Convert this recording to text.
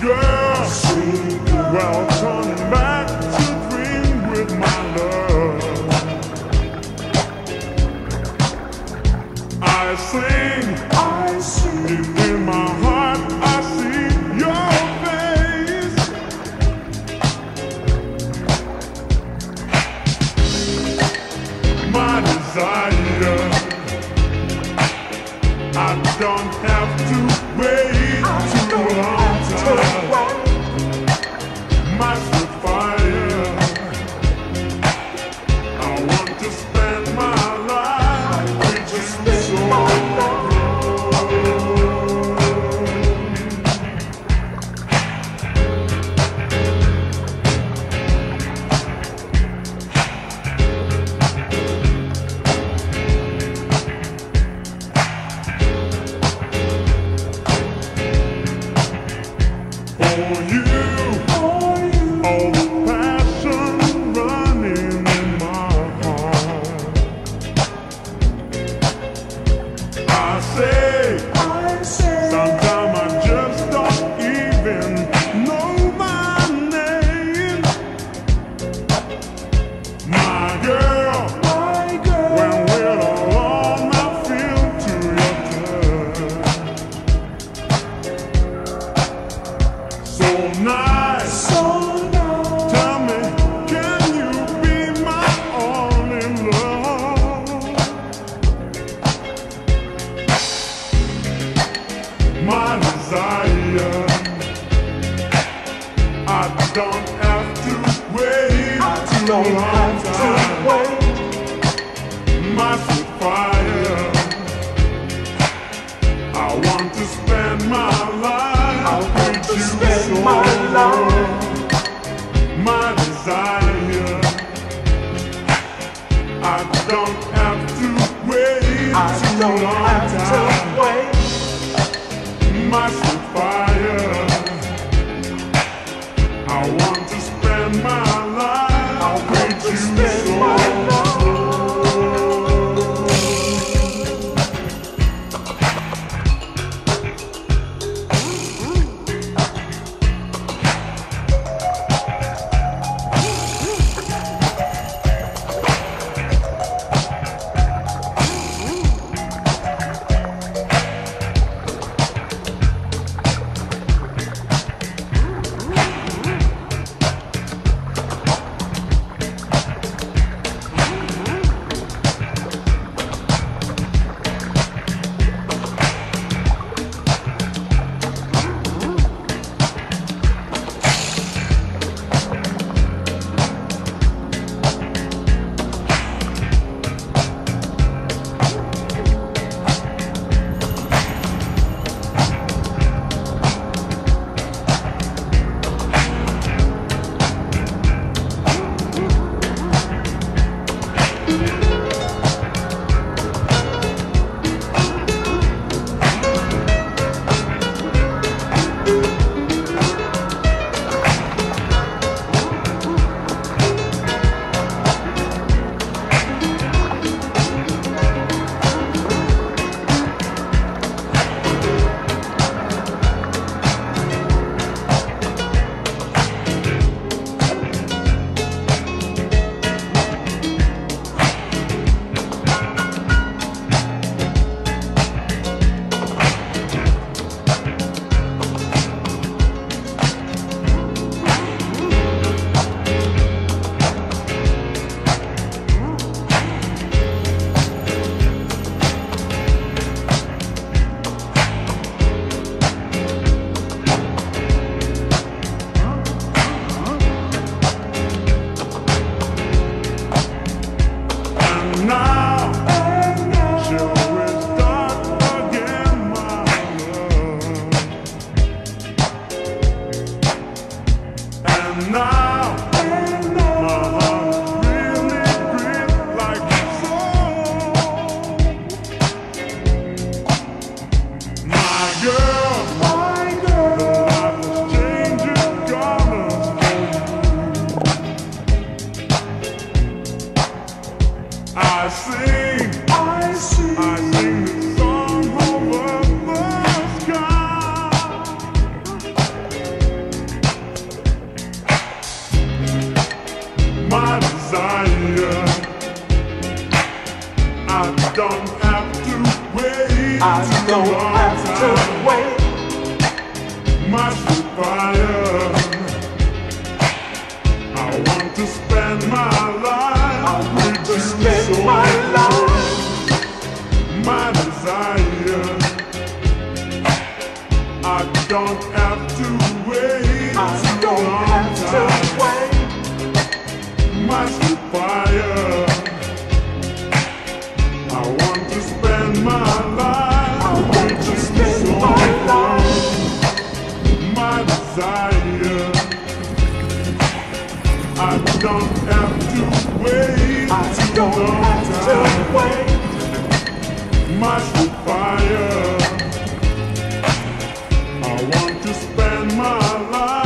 girl, welcome back to dream with my love. I sing, deep in my heart I see your face. My desire, I don't have to wait too long time. My sweet fire, I want to spend my life with you so. For you, all the passion running in my heart. I say, sometimes I just don't even know my name. My girl, when we're alone, I feel to your touch. So nice. Tell me, can you be my only love? My desire, I don't have to wait too long time. My sweet fire, I want to spend my life with you so. My desire, I don't have to wait too long time. My sweet fire, I want to spend my life with you so. don't have to wait. I don't have to wait. My sweet fire, I want to spend my life. I want to spend my life. My desire, I don't have to wait. I don't have to wait. My sweet fire, I want to spend my life.